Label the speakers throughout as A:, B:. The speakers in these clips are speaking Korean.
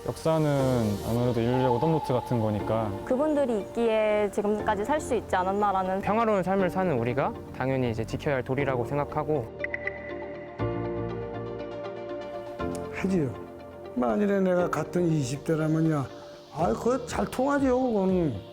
A: 역사는 아무래도 인류의 오답노트 같은 거니까
B: 그분들이 있기에 지금까지 살 수 있지 않았나라는
C: 평화로운 삶을 사는 우리가 당연히 이제 지켜야 할 도리라고 생각하고
D: 하지요. 만일에 내가 같은 20대라면요. 그거 잘 통하죠, 그거는.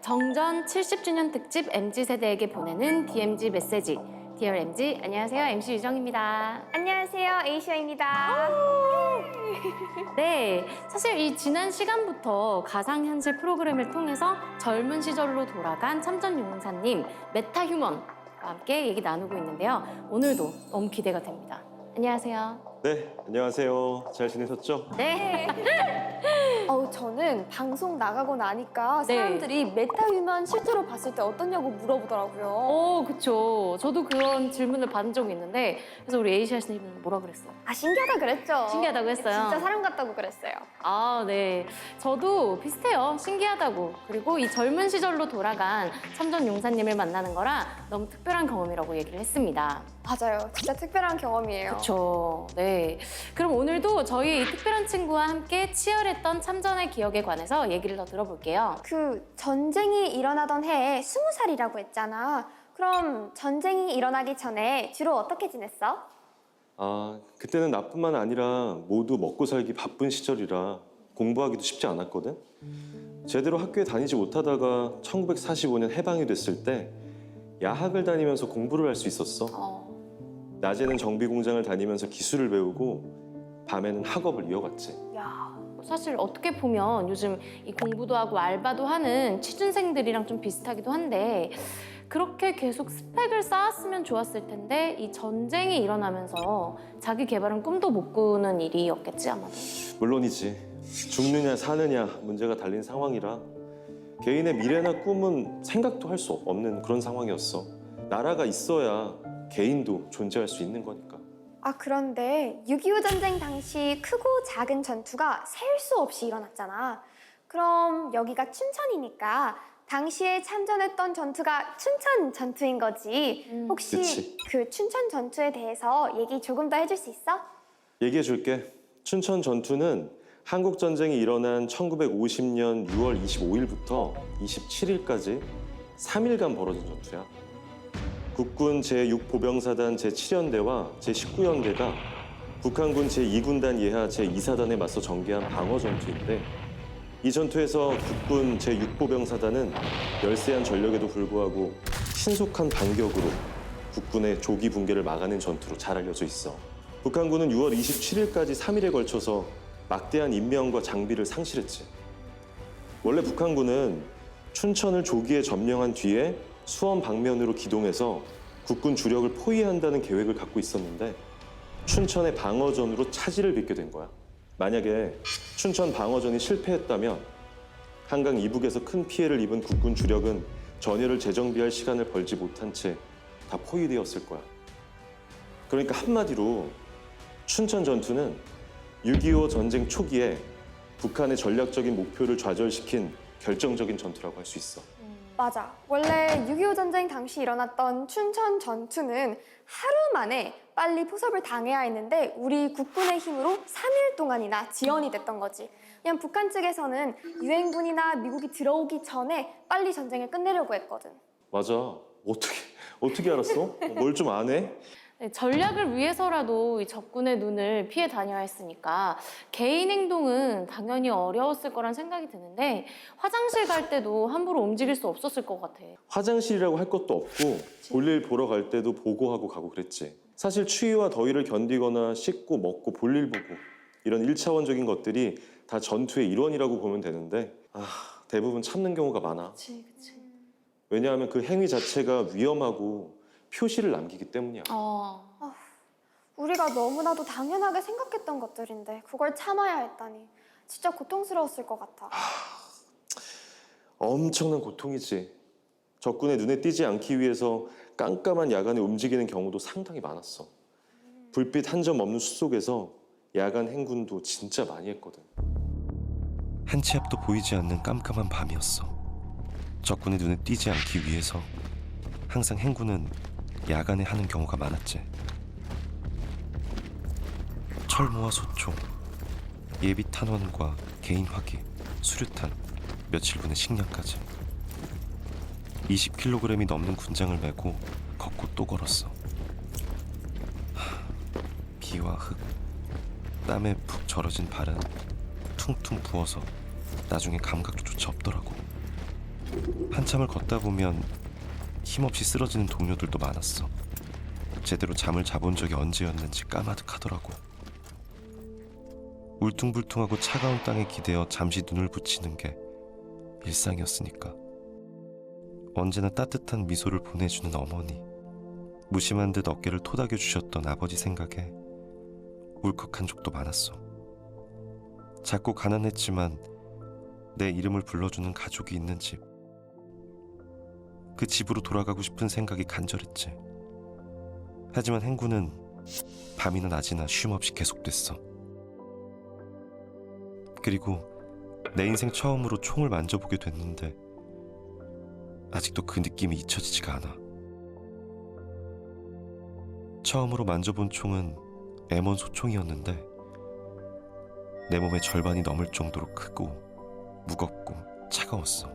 E: 정전 70주년 특집 MZ세대에게 보내는 DMZ 메시지. Dear MZ, 안녕하세요. MC 유정입니다.
B: 안녕하세요, 에이시아입니다.
E: 네, 사실 이 지난 시간부터 가상현실 프로그램을 통해서 젊은 시절로 돌아간 참전용사님 메타휴먼과 함께 얘기 나누고 있는데요. 오늘도 너무 기대가 됩니다. 안녕하세요.
F: 네, 안녕하세요. 잘 지내셨죠?
E: 네.
G: 저는 방송 나가고 나니까
E: 네.
G: 사람들이 메타휴먼 실제로 봤을 때 어떠냐고 물어보더라고요.
E: 그쵸. 저도 그런 질문을 받은 적이 있는데 그래서 우리 에이시아 씨는 뭐라 그랬어요?
G: 신기하다 그랬죠.
E: 신기하다고 했어요.
G: 진짜 사람 같다고 그랬어요.
E: 네. 저도 비슷해요. 신기하다고. 그리고 이 젊은 시절로 돌아간 참전 용사님을 만나는 거라 너무 특별한 경험이라고 얘기를 했습니다.
G: 맞아요. 진짜 특별한 경험이에요.
E: 그렇죠. 네. 그럼 오늘도 저희 이 특별한 친구와 함께 치열했던 참전의 기억에 관해서 얘기를 더 들어볼게요.
G: 그 전쟁이 일어나던 해에 20살이라고 했잖아. 그럼 전쟁이 일어나기 전에 주로 어떻게 지냈어?
F: 그때는 나뿐만 아니라 모두 먹고 살기 바쁜 시절이라 공부하기도 쉽지 않았거든. 제대로 학교에 다니지 못하다가 1945년 해방이 됐을 때 야학을 다니면서 공부를 할 수 있었어. 낮에는 정비 공장을 다니면서 기술을 배우고 밤에는 학업을 이어갔지.
E: 사실 어떻게 보면 요즘 이 공부도 하고 알바도 하는 취준생들이랑 좀 비슷하기도 한데 그렇게 계속 스펙을 쌓았으면 좋았을 텐데 이 전쟁이 일어나면서 자기 개발은 꿈도 못 꾸는 일이었겠지 아마도.
F: 물론이지. 죽느냐 사느냐 문제가 달린 상황이라 개인의 미래나 꿈은 생각도 할 수 없는 그런 상황이었어. 나라가 있어야 개인도 존재할 수 있는 거니까.
G: 그런데 6.25 전쟁 당시 크고 작은 전투가 셀 수 없이 일어났잖아. 그럼 여기가 춘천이니까 당시에 참전했던 전투가 춘천 전투인 거지. 혹시
F: 그치.
G: 그 춘천 전투에 대해서 얘기 조금 더 해줄 수 있어?
F: 얘기해 줄게. 춘천 전투는 한국 전쟁이 일어난 1950년 6월 25일부터 27일까지 3일간 벌어진 전투야. 국군 제6보병사단 제7연대와 제19연대가 북한군 제2군단 예하 제2사단에 맞서 전개한 방어 전투인데 이 전투에서 국군 제6보병사단은 열세한 전력에도 불구하고 신속한 반격으로 국군의 조기 붕괴를 막아낸 전투로 잘 알려져 있어. 북한군은 6월 27일까지 3일에 걸쳐서 막대한 인명과 장비를 상실했지. 원래 북한군은 춘천을 조기에 점령한 뒤에 수원 방면으로 기동해서 국군 주력을 포위한다는 계획을 갖고 있었는데 춘천의 방어전으로 차질을 빚게 된 거야. 만약에 춘천 방어전이 실패했다면 한강 이북에서 큰 피해를 입은 국군 주력은 전열을 재정비할 시간을 벌지 못한 채 다 포위되었을 거야. 그러니까 한마디로 춘천 전투는 6.25 전쟁 초기에 북한의 전략적인 목표를 좌절시킨 결정적인 전투라고 할 수 있어.
G: 맞아. 원래 6.25 전쟁 당시 일어났던 춘천 전투는 하루 만에 빨리 포섭을 당해야 했는데 우리 국군의 힘으로 3일 동안이나 지연이 됐던 거지. 그냥 북한 측에서는 유엔군이나 미국이 들어오기 전에 빨리 전쟁을 끝내려고 했거든.
F: 맞아. 어떻게 알았어? 뭘 좀 아네?
E: 네, 전략을 위해서라도 이 적군의 눈을 피해 다녀야 했으니까 개인 행동은 당연히 어려웠을 거란 생각이 드는데 화장실 갈 때도 함부로 움직일 수 없었을 것 같아.
F: 화장실이라고 할 것도 없고 볼일 보러 갈 때도 보고하고 가고 그랬지. 사실 추위와 더위를 견디거나 씻고 먹고 볼일 보고 이런 일차원적인 것들이 다 전투의 일원이라고 보면 되는데 대부분 참는 경우가 많아.
E: 그치.
F: 왜냐하면 그 행위 자체가 위험하고 표시를 남기기 때문이야.
G: 우리가 너무나도 당연하게 생각했던 것들인데 그걸 참아야 했다니 진짜 고통스러웠을 것 같아.
F: 엄청난 고통이지. 적군의 눈에 띄지 않기 위해서 깜깜한 야간에 움직이는 경우도 상당히 많았어. 불빛 한 점 없는 숲속에서 야간 행군도 진짜 많이 했거든.
H: 한 치 앞도 보이지 않는 깜깜한 밤이었어. 적군의 눈에 띄지 않기 위해서 항상 행군은 야간에 하는 경우가 많았지. 철모와 소총, 예비 탄원과 개인 화기, 수류탄, 며칠분의 식량까지 20kg이 넘는 군장을 메고 걷고 또 걸었어. 비와 흙, 땀에 푹 절어진 발은 퉁퉁 부어서 나중에 감각조차 없더라고. 한참을 걷다 보면 힘없이 쓰러지는 동료들도 많았어. 제대로 잠을 자본 적이 언제였는지 까마득하더라고. 울퉁불퉁하고 차가운 땅에 기대어 잠시 눈을 붙이는 게 일상이었으니까. 언제나 따뜻한 미소를 보내주는 어머니, 무심한 듯 어깨를 토닥여 주셨던 아버지 생각에 울컥한 적도 많았어. 작고 가난했지만 내 이름을 불러주는 가족이 있는 집, 그 집으로 돌아가고 싶은 생각이 간절했지. 하지만 행군은 밤이나 낮이나 쉼없이 계속됐어. 그리고 내 인생 처음으로 총을 만져보게 됐는데 아직도 그 느낌이 잊혀지지가 않아. 처음으로 만져본 총은 M1 소총이었는데 내 몸의 절반이 넘을 정도로 크고 무겁고 차가웠어.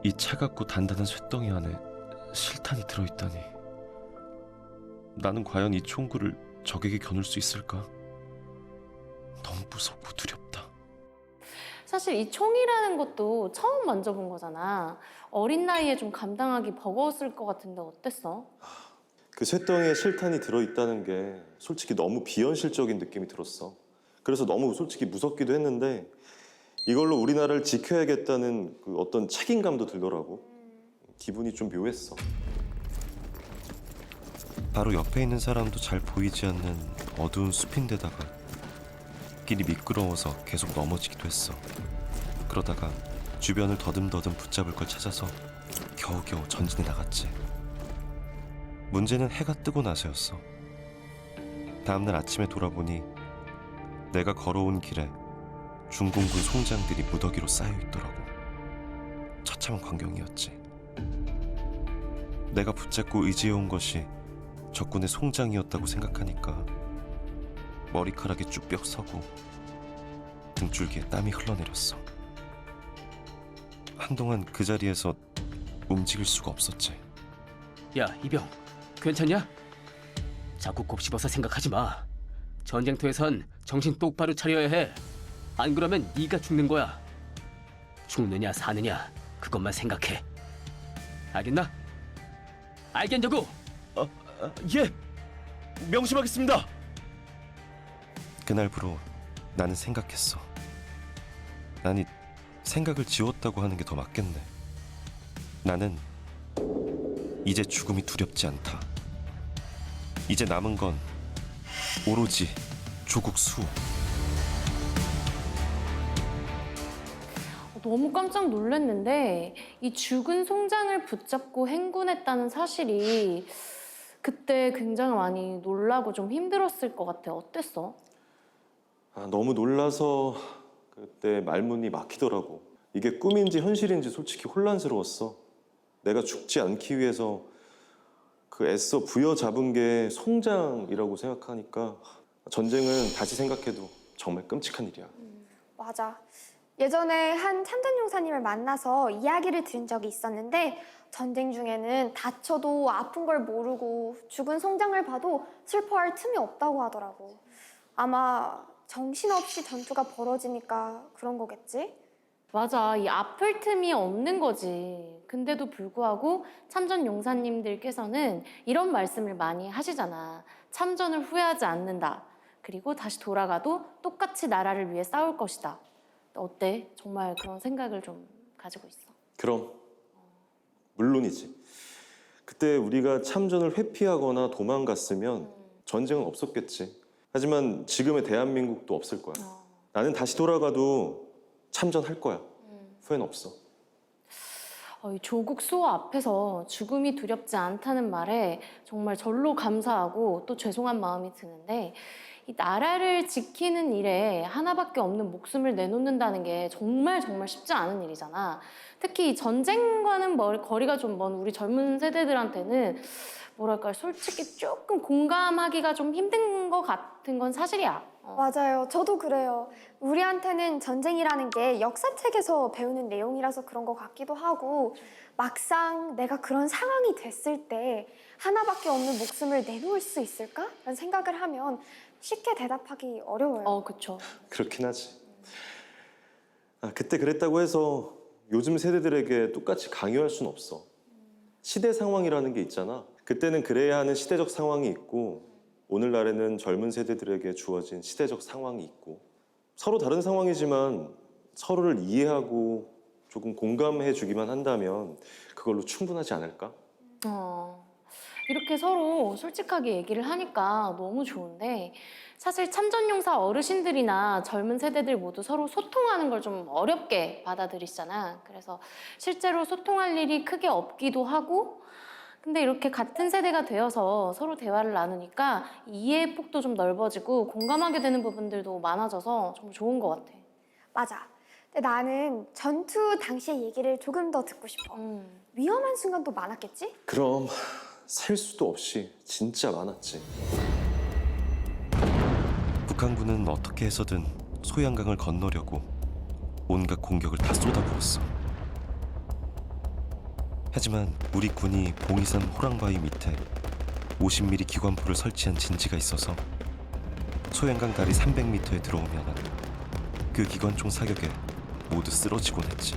H: 이 차갑고 단단한 쇳덩이 안에 실탄이 들어있다니. 나는 과연 이 총구를 적에게 겨눌 수 있을까? 너무 무섭고 두렵다.
E: 사실 이 총이라는 것도 처음 만져본 거잖아. 어린 나이에 좀 감당하기 버거웠을 것 같은데 어땠어?
F: 그 쇳덩이에 실탄이 들어있다는 게 솔직히 너무 비현실적인 느낌이 들었어. 그래서 너무 솔직히 무섭기도 했는데 이걸로 우리나라를 지켜야겠다는 그 어떤 책임감도 들더라고. 기분이 좀 묘했어.
H: 바로 옆에 있는 사람도 잘 보이지 않는 어두운 숲인데다가 길이 미끄러워서 계속 넘어지기도 했어. 그러다가 주변을 더듬더듬 붙잡을 걸 찾아서 겨우겨우 전진해 나갔지. 문제는 해가 뜨고 나서였어. 다음날 아침에 돌아보니 내가 걸어온 길에 중공군 송장들이 무더기로 쌓여 있더라고. 처참한 광경이었지. 내가 붙잡고 의지해온 것이 적군의 송장이었다고 생각하니까 머리카락이 쭈뼛 서고 등줄기에 땀이 흘러내렸어. 한동안 그 자리에서 움직일 수가 없었지.
I: 야, 이병, 괜찮냐? 자꾸 곱씹어서 생각하지 마. 전쟁터에선 정신 똑바로 차려야 해. 안 그러면 네가 죽는 거야. 죽느냐 사느냐 그것만 생각해. 알겠나? 알겠냐고?
H: 예! 명심하겠습니다! 그날부로 나는 생각했어. 아니, 생각을 지웠다고 하는 게 더 맞겠네. 나는 이제 죽음이 두렵지 않다. 이제 남은 건 오로지 조국 수호.
E: 너무 깜짝 놀랐는데 이 죽은 송장을 붙잡고 행군했다는 사실이 그때 굉장히 많이 놀라고 좀 힘들었을 것 같아. 어땠어?
F: 너무 놀라서 그때 말문이 막히더라고. 이게 꿈인지 현실인지 솔직히 혼란스러웠어. 내가 죽지 않기 위해서 그 애써 부여잡은 게 송장이라고 생각하니까 전쟁은 다시 생각해도 정말 끔찍한 일이야.
G: 맞아. 예전에 한 참전용사님을 만나서 이야기를 들은 적이 있었는데 전쟁 중에는 다쳐도 아픈 걸 모르고 죽은 송장을 봐도 슬퍼할 틈이 없다고 하더라고. 아마 정신없이 전투가 벌어지니까 그런 거겠지?
E: 맞아. 이 아플 틈이 없는 거지. 근데도 불구하고 참전 용사님들께서는 이런 말씀을 많이 하시잖아. 참전을 후회하지 않는다. 그리고 다시 돌아가도 똑같이 나라를 위해 싸울 것이다. 어때? 정말 그런 생각을 좀 가지고 있어?
F: 그럼 물론이지. 그때 우리가 참전을 회피하거나 도망갔으면 전쟁은 없었겠지. 하지만 지금의 대한민국도 없을 거야. 나는 다시 돌아가도 참전할 거야. 후회는 없어.
E: 이 조국 수호 앞에서 죽음이 두렵지 않다는 말에 정말 절로 감사하고 또 죄송한 마음이 드는데 이 나라를 지키는 일에 하나밖에 없는 목숨을 내놓는다는 게 정말 정말 쉽지 않은 일이잖아. 특히 이 전쟁과는 거리가 좀 먼 우리 젊은 세대들한테는 뭐랄까 솔직히 조금 공감하기가 좀 힘든 것 같은 건 사실이야.
G: 맞아요. 저도 그래요. 우리한테는 전쟁이라는 게 역사책에서 배우는 내용이라서 그런 것 같기도 하고 막상 내가 그런 상황이 됐을 때 하나밖에 없는 목숨을 내놓을 수 있을까? 라는 생각을 하면 쉽게 대답하기 어려워요.
E: 그쵸.
F: 그렇긴 하지. 그때 그랬다고 해서 요즘 세대들에게 똑같이 강요할 수는 없어. 시대 상황이라는 게 있잖아. 그때는 그래야 하는 시대적 상황이 있고 오늘날에는 젊은 세대들에게 주어진 시대적 상황이 있고 서로 다른 상황이지만 서로를 이해하고 조금 공감해 주기만 한다면 그걸로 충분하지 않을까?
E: 이렇게 서로 솔직하게 얘기를 하니까 너무 좋은데 사실 참전용사 어르신들이나 젊은 세대들 모두 서로 소통하는 걸 좀 어렵게 받아들이시잖아. 그래서 실제로 소통할 일이 크게 없기도 하고 근데 이렇게 같은 세대가 되어서 서로 대화를 나누니까 이해의 폭도 좀 넓어지고 공감하게 되는 부분들도 많아져서 정말 좋은 것 같아.
G: 맞아. 근데 나는 전투 당시의 얘기를 조금 더 듣고 싶어. 위험한 순간도 많았겠지?
F: 그럼 셀 수도 없이 진짜 많았지.
H: 북한군은 어떻게 해서든 소양강을 건너려고 온갖 공격을 다 쏟아부었어. 하지만 우리 군이 봉이산 호랑바위 밑에 50mm 기관포를 설치한 진지가 있어서 소양강 다리 300m에 들어오면 그 기관총 사격에 모두 쓰러지곤 했지.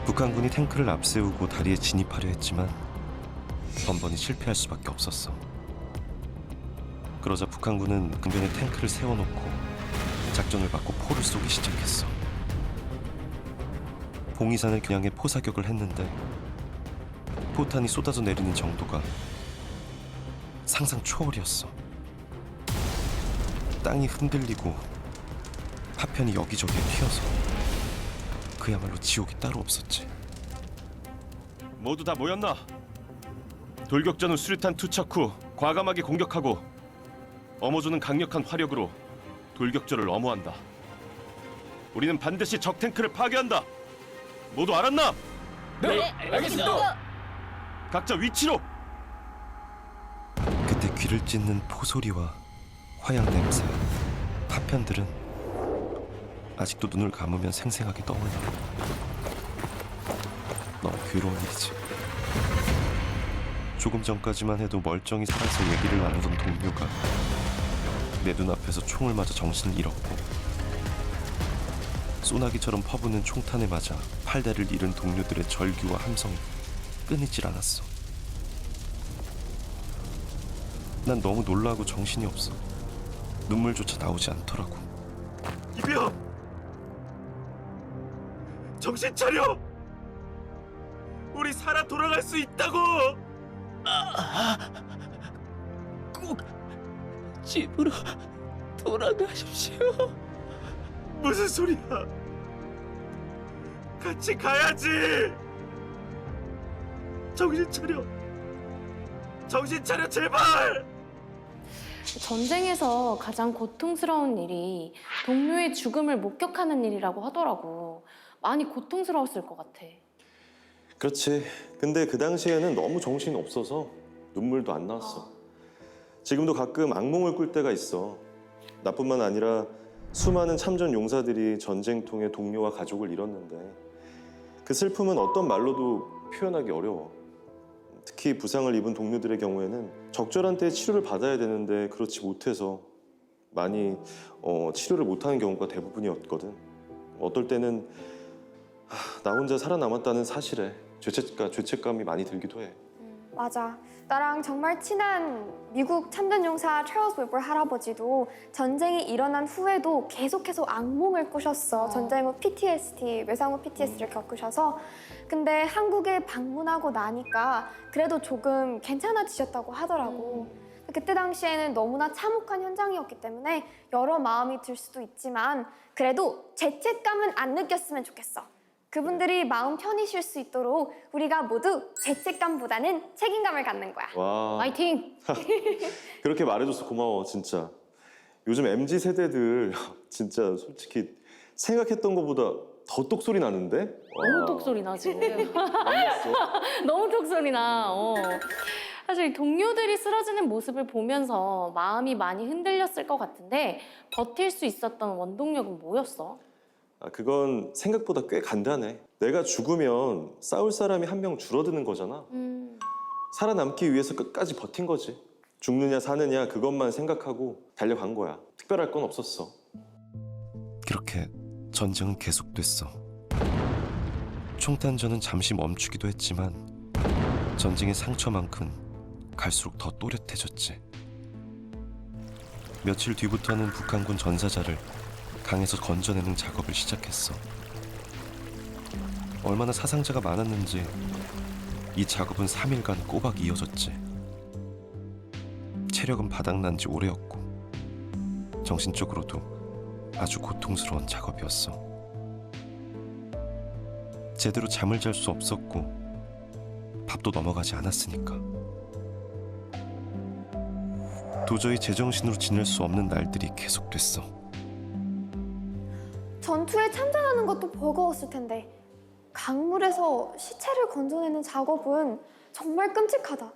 H: 북한군이 탱크를 앞세우고 다리에 진입하려 했지만 번번이 실패할 수밖에 없었어. 그러자 북한군은 강변에 탱크를 세워놓고 작전을 받고 포를 쏘기 시작했어. 봉이산을 겨냥해 포사격을 했는데 포탄이 쏟아져 내리는 정도가 상상 초월이었어. 땅이 흔들리고 파편이 여기저기에 튀어서 그야말로 지옥이 따로 없었지. 모두 다 모였나? 돌격전은 수류탄 투척 후 과감하게 공격하고 어머조는 강력한 화력으로 돌격전을 엄호한다. 우리는 반드시 적 탱크를 파괴한다. 모두 알았나?
I: 네, 알겠습니다.
H: 각자 위치로. 그때 귀를 찢는 포소리와 화양 냄새, 파편들은 아직도 눈을 감으면 생생하게 떠올라. 너무 괴로운 일이지. 조금 전까지만 해도 멀쩡히 살아서 얘기를 나누던 동료가 내 눈앞에서 총을 맞아 정신을 잃었고 소나기처럼 퍼부는 총탄에 맞아 팔다리를 잃은 동료들의 절규와 함성이 끊이질 않았어. 난 너무 놀라고 정신이 없어. 눈물조차 나오지 않더라고. 이병! 정신 차려! 우리 살아 돌아갈 수 있다고!
I: 꼭 집으로 돌아가십시오.
H: 무슨 소리야? 같이 가야지! 정신 차려! 정신 차려 제발!
E: 전쟁에서 가장 고통스러운 일이 동료의 죽음을 목격하는 일이라고 하더라고. 많이 고통스러웠을 것 같아.
F: 그렇지. 근데 그 당시에는 너무 정신이 없어서 눈물도 안 나왔어. 지금도 가끔 악몽을 꿀 때가 있어. 나뿐만 아니라 수많은 참전 용사들이 전쟁통에 동료와 가족을 잃었는데 그 슬픔은 어떤 말로도 표현하기 어려워. 특히 부상을 입은 동료들의 경우에는 적절한 때에 치료를 받아야 되는데 그렇지 못해서 많이 치료를 못하는 경우가 대부분이었거든. 어떨 때는 나 혼자 살아남았다는 사실에 죄책감이 많이 들기도 해.
G: 맞아. 나랑 정말 친한 미국 참전용사 찰스 웨버 할아버지도 전쟁이 일어난 후에도 계속해서 악몽을 꾸셨어. 전쟁 후 PTSD, 외상 후 PTSD를 겪으셔서. 근데 한국에 방문하고 나니까 그래도 조금 괜찮아지셨다고 하더라고. 그때 당시에는 너무나 참혹한 현장이었기 때문에 여러 마음이 들 수도 있지만 그래도 죄책감은 안 느꼈으면 좋겠어. 그분들이 마음 편히 쉴 수 있도록 우리가 모두 죄책감보다는 책임감을 갖는 거야.
F: 와,
E: 파이팅!
F: 그렇게 말해줘서 고마워, 진짜. 요즘 MZ 세대들 진짜 솔직히 생각했던 것보다 더 똑소리 나는데?
E: 너무
F: 와,
E: 똑소리 나 지금.
F: 만났어.
E: 너무 똑소리 나. 사실 동료들이 쓰러지는 모습을 보면서 마음이 많이 흔들렸을 것 같은데 버틸 수 있었던 원동력은 뭐였어?
F: 아, 그건 생각보다 꽤 간단해. 내가 죽으면 싸울 사람이 한 명 줄어드는 거잖아. 살아남기 위해서 끝까지 버틴 거지. 죽느냐 사느냐 그것만 생각하고 달려간 거야. 특별할 건 없었어.
H: 그렇게 전쟁은 계속됐어. 총탄전은 잠시 멈추기도 했지만 전쟁의 상처만큼 갈수록 더 또렷해졌지. 며칠 뒤부터는 북한군 전사자를 강에서 건져내는 작업을 시작했어. 얼마나 사상자가 많았는지 이 작업은 3일간 꼬박 이어졌지. 체력은 바닥난 지 오래였고 정신적으로도 아주 고통스러운 작업이었어. 제대로 잠을 잘 수 없었고 밥도 넘어가지 않았으니까. 도저히 제정신으로 지낼 수 없는 날들이 계속됐어.
G: 전투에 참전하는 것도 버거웠을 텐데 강물에서 시체를 건져내는 작업은 정말 끔찍하다.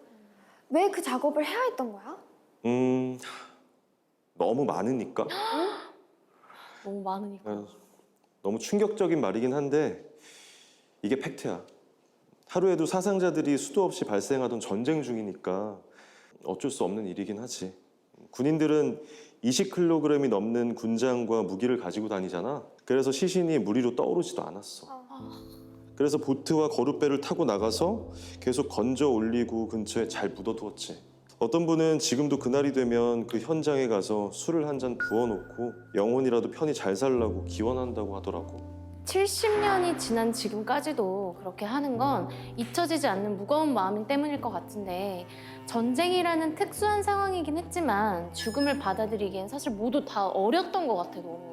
G: 왜 그 작업을 해야 했던 거야?
F: 너무 많으니까.
E: 너무 많으니까.
F: 아, 너무 충격적인 말이긴 한데 이게 팩트야. 하루에도 사상자들이 수도 없이 발생하던 전쟁 중이니까 어쩔 수 없는 일이긴 하지. 군인들은 20kg이 넘는 군장과 무기를 가지고 다니잖아. 그래서 시신이 물 위로 떠오르지도 않았어. 그래서 보트와 거룻배를 타고 나가서 계속 건져 올리고 근처에 잘 묻어두었지. 어떤 분은 지금도 그날이 되면 그 현장에 가서 술을 한 잔 부어놓고 영혼이라도 편히 잘 살라고 기원한다고 하더라고.
E: 70년이 지난 지금까지도 그렇게 하는 건 잊혀지지 않는 무거운 마음 때문일 것 같은데 전쟁이라는 특수한 상황이긴 했지만 죽음을 받아들이기엔 사실 모두 다 어렸던 것 같아, 너무.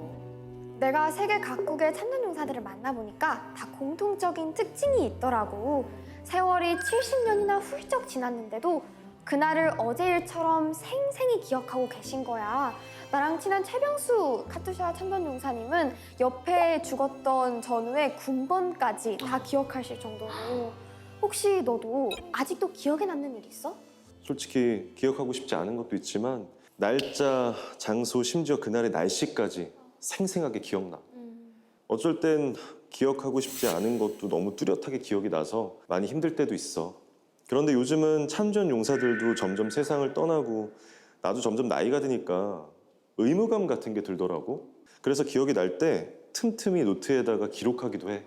G: 내가 세계 각국의 참전용사들을 만나보니까 다 공통적인 특징이 있더라고. 세월이 70년이나 훌쩍 지났는데도 그날을 어제 일처럼 생생히 기억하고 계신 거야. 나랑 친한 최병수 카투샤 참전용사님은 옆에 죽었던 전우의 군번까지 다 기억하실 정도로. 혹시 너도 아직도 기억에 남는 일 있어?
F: 솔직히 기억하고 싶지 않은 것도 있지만 날짜, 장소, 심지어 그날의 날씨까지 생생하게 기억나. 어쩔 땐 기억하고 싶지 않은 것도 너무 뚜렷하게 기억이 나서 많이 힘들 때도 있어. 그런데 요즘은 참전 용사들도 점점 세상을 떠나고 나도 점점 나이가 드니까 의무감 같은 게 들더라고. 그래서 기억이 날 때 틈틈이 노트에다가 기록하기도 해.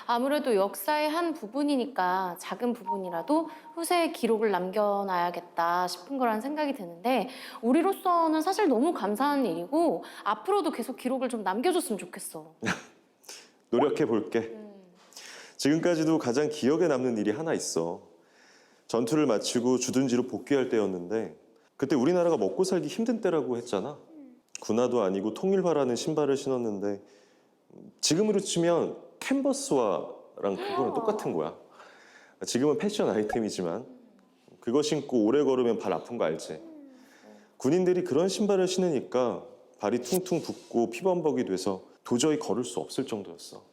E: 아무래도 역사의 한 부분이니까 작은 부분이라도 후세에 기록을 남겨놔야겠다 싶은 거라는 생각이 드는데 우리로서는 사실 너무 감사한 일이고 앞으로도 계속 기록을 좀 남겨줬으면 좋겠어.
F: 노력해 볼게. 지금까지도 가장 기억에 남는 일이 하나 있어. 전투를 마치고 주둔지로 복귀할 때였는데 그때 우리나라가 먹고 살기 힘든 때라고 했잖아. 군화도 아니고 통일화라는 신발을 신었는데 지금으로 치면 캔버스화랑 그거랑 똑같은 거야. 지금은 패션 아이템이지만 그거 신고 오래 걸으면 발 아픈 거 알지? 군인들이 그런 신발을 신으니까 발이 퉁퉁 붓고 피범벅이 돼서 도저히 걸을 수 없을 정도였어.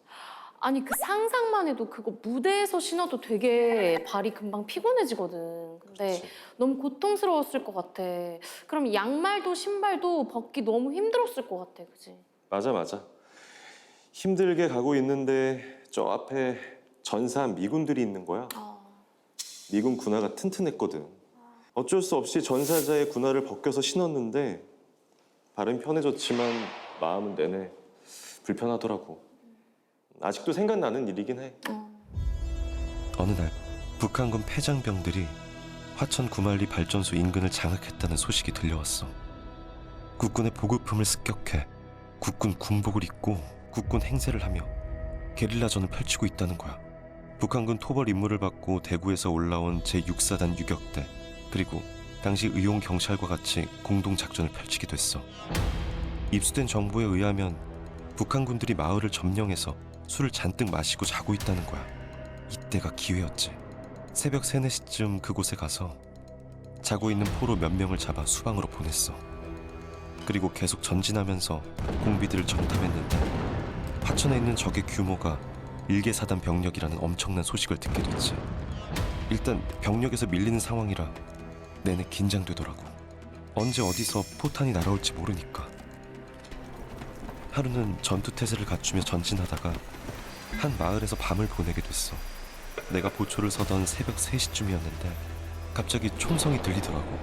E: 아니 그 상상만 해도 그거 무대에서 신어도 되게 발이 금방 피곤해지거든. 근데
F: 그렇지.
E: 너무 고통스러웠을 것 같아. 그럼 양말도 신발도 벗기 너무 힘들었을 것 같아, 그치?
F: 맞아. 힘들게 가고 있는데 저 앞에 전사한 미군들이 있는 거야. 미군 군화가 튼튼했거든. 어쩔 수 없이 전사자의 군화를 벗겨서 신었는데 발은 편해졌지만 마음은 내내 불편하더라고. 아직도 생각나는 일이긴 해.
H: 어느 날 북한군 패장병들이 화천 구만리 발전소 인근을 장악했다는 소식이 들려왔어. 국군의 보급품을 습격해 국군 군복을 입고 국군 행세를 하며 게릴라전을 펼치고 있다는 거야. 북한군 토벌 임무를 받고 대구에서 올라온 제6사단 유격대 그리고 당시 의용 경찰과 같이 공동 작전을 펼치기도 했어. 입수된 정보에 의하면 북한군들이 마을을 점령해서 술을 잔뜩 마시고 자고 있다는 거야. 이때가 기회였지. 새벽 3, 4시쯤 그곳에 가서 자고 있는 포로 몇 명을 잡아 수방으로 보냈어. 그리고 계속 전진하면서 공비들을 정탐했는데 화천에 있는 적의 규모가 일개사단 병력이라는 엄청난 소식을 듣게 됐지. 일단 병력에서 밀리는 상황이라 내내 긴장되더라고. 언제 어디서 포탄이 날아올지 모르니까. 하루는 전투태세를 갖추며 전진하다가 한 마을에서 밤을 보내게 됐어. 내가 보초를 서던 새벽 3시쯤이었는데 갑자기 총성이 들리더라고.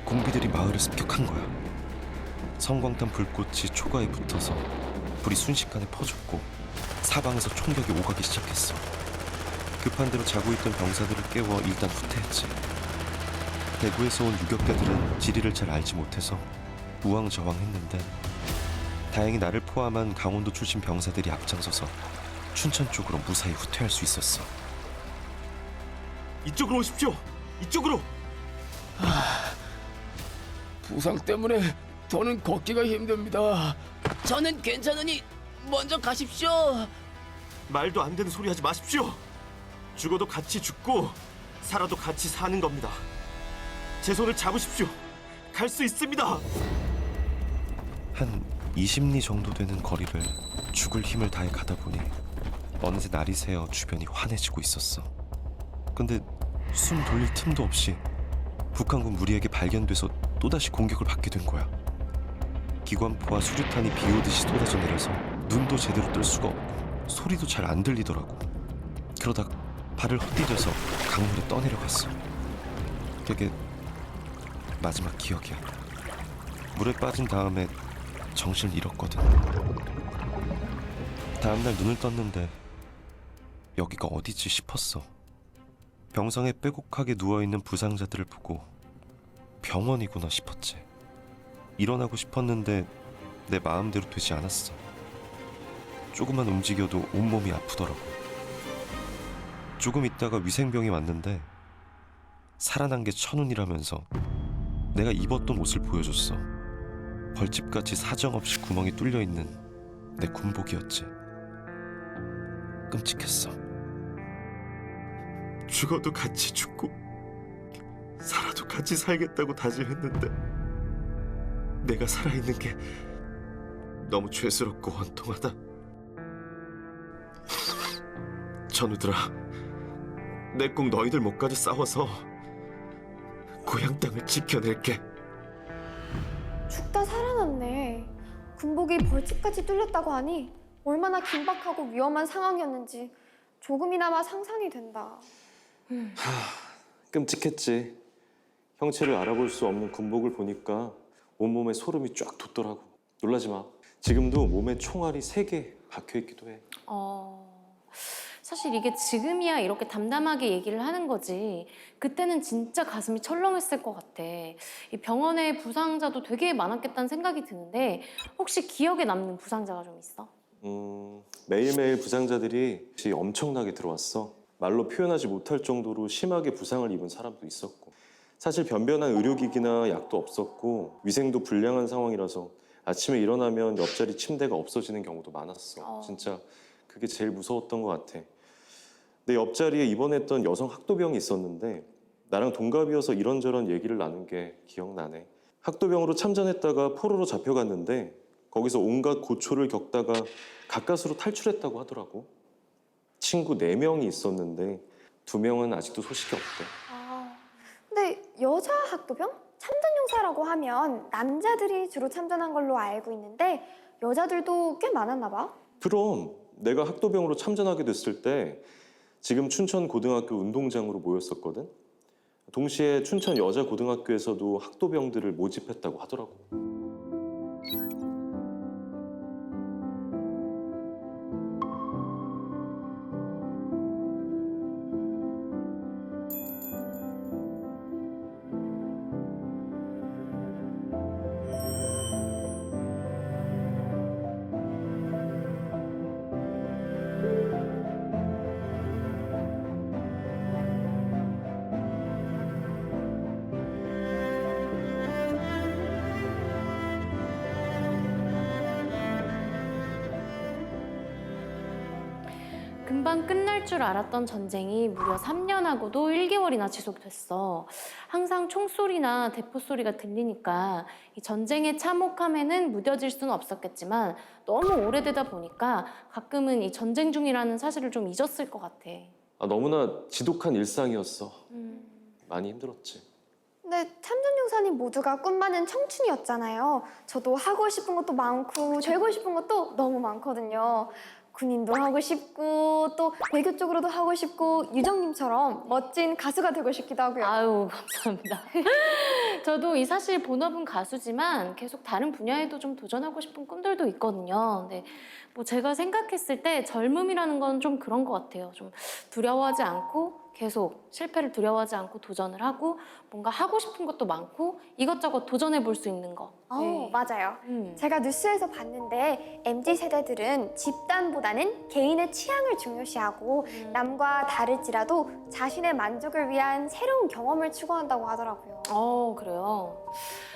H: 공비들이 마을을 습격한 거야. 성광탄 불꽃이 초가에 붙어서 불이 순식간에 퍼졌고 사방에서 총격이 오가기 시작했어. 급한 대로 자고 있던 병사들을 깨워 일단 후퇴했지. 대구에서 온 유격대들은 지리를 잘 알지 못해서 우왕좌왕했는데 다행히 나를 포함한 강원도 출신 병사들이 앞장서서 춘천 쪽으로 무사히 후퇴할 수 있었어.
I: 이쪽으로 오십시오. 이쪽으로. 부상 때문에 더는 걷기가 힘듭니다. 저는 괜찮으니 먼저 가십시오.
F: 말도 안 되는 소리 하지 마십시오. 죽어도 같이 죽고 살아도 같이 사는 겁니다. 제 손을 잡으십시오. 갈 수 있습니다.
H: 한 20리 정도 되는 거리를 죽을 힘을 다해 가다 보니 어느새 날이 새어 주변이 환해지고 있었어. 근데 숨 돌릴 틈도 없이 북한군 무리에게 발견돼서 또다시 공격을 받게 된 거야. 기관포와 수류탄이 비오듯이 쏟아져 내려서 눈도 제대로 뜰 수가 없고 소리도 잘 안 들리더라고. 그러다 발을 헛디뎌서 강물에 떠내려갔어. 그게 마지막 기억이야. 물에 빠진 다음에 정신을 잃었거든. 다음날 눈을 떴는데 여기가 어디지 싶었어. 병상에 빼곡하게 누워있는 부상자들을 보고 병원이구나 싶었지. 일어나고 싶었는데 내 마음대로 되지 않았어. 조금만 움직여도 온몸이 아프더라고. 조금 있다가 위생병이 왔는데 살아난 게 천운이라면서 내가 입었던 옷을 보여줬어. 벌집같이 사정없이 구멍이 뚫려있는 내 군복이었지. 끔찍했어.
F: 죽어도 같이 죽고 살아도 같이 살겠다고 다짐했는데 내가 살아있는 게 너무 죄스럽고 원통하다. 전우들아, 내 꼭 너희들 목까지 싸워서 고향 땅을 지켜낼게.
G: 죽다 살아났네. 군복이 벌집까지 뚫렸다고 하니 얼마나 긴박하고 위험한 상황이었는지 조금이나마 상상이 된다.
F: 끔찍했지. 형체를 알아볼 수 없는 군복을 보니까 온몸에 소름이 쫙 돋더라고. 놀라지 마. 지금도 몸에 총알이 3개 박혀있기도 해.
E: 사실 이게 지금이야 이렇게 담담하게 얘기를 하는 거지 그때는 진짜 가슴이 철렁했을 것 같아. 이 병원에 부상자도 되게 많았겠다는 생각이 드는데 혹시 기억에 남는 부상자가 좀 있어?
F: 매일매일 부상자들이 엄청나게 들어왔어. 말로 표현하지 못할 정도로 심하게 부상을 입은 사람도 있었고 사실 변변한 의료기기나 약도 없었고 위생도 불량한 상황이라서 아침에 일어나면 옆자리 침대가 없어지는 경우도 많았어. 진짜 그게 제일 무서웠던 것 같아. 내 옆자리에 입원했던 여성 학도병이 있었는데 나랑 동갑이어서 이런저런 얘기를 나눈 게 기억나네. 학도병으로 참전했다가 포로로 잡혀갔는데 거기서 온갖 고초를 겪다가 가까스로 탈출했다고 하더라고. 친구 4명이 있었는데 2명은 아직도 소식이 없대.
G: 근데 여자 학도병? 참전용사라고 하면 남자들이 주로 참전한 걸로 알고 있는데 여자들도 꽤 많았나 봐.
F: 그럼 내가 학도병으로 참전하게 됐을 때 지금 춘천 고등학교 운동장으로 모였었거든. 동시에 춘천 여자 고등학교에서도 학도병들을 모집했다고 하더라고.
E: 금방 끝날 줄 알았던 전쟁이 무려 3년하고도 1개월이나 지속됐어. 항상 총소리나 대포 소리가 들리니까 이 전쟁의 참혹함에는 무뎌질 수는 없었겠지만 너무 오래되다 보니까 가끔은 이 전쟁 중이라는 사실을 좀 잊었을 것 같아.
F: 너무나 지독한 일상이었어. 많이 힘들었지.
G: 근데 참전용사님 모두가 꿈 많은 청춘이었잖아요. 저도 하고 싶은 것도 많고 되고 싶은 것도 너무 많거든요. 군인도 하고 싶고 또 외교 쪽으로도 하고 싶고 유정님처럼 멋진 가수가 되고 싶기도 하고요.
E: 아유, 감사합니다. 저도 이 사실 본업은 가수지만 계속 다른 분야에도 좀 도전하고 싶은 꿈들도 있거든요. 근데 뭐 제가 생각했을 때 젊음이라는 건 좀 그런 것 같아요. 좀 두려워하지 않고 계속 실패를 두려워하지 않고 도전을 하고 뭔가 하고 싶은 것도 많고 이것저것 도전해 볼 수 있는 거. 네.
G: 맞아요. 제가 뉴스에서 봤는데 MZ세대들은 집단보다는 개인의 취향을 중요시하고 남과 다를지라도 자신의 만족을 위한 새로운 경험을 추구한다고 하더라고요.
E: 그래요.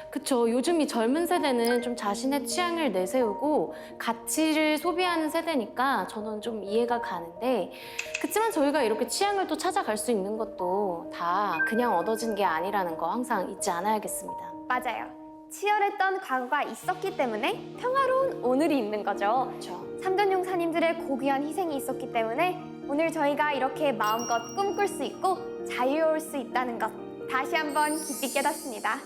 E: 그쵸. 요즘 이 젊은 세대는 좀 자신의 취향을 내세우고 가치를 소비하는 세대니까 저는 좀 이해가 가는데 그치만 저희가 이렇게 취향을 또 찾아갈 수 있는 것도 다 그냥 얻어진 게 아니라는 거 항상 잊지 않아야겠습니다.
G: 맞아요. 치열했던 과거가 있었기 때문에 평화로운 오늘이 있는 거죠.
E: 그렇죠.
G: 참전용사님들의 고귀한 희생이 있었기 때문에 오늘 저희가 이렇게 마음껏 꿈꿀 수 있고 자유로울 수 있다는 것 다시 한번 깊이 깨닫습니다.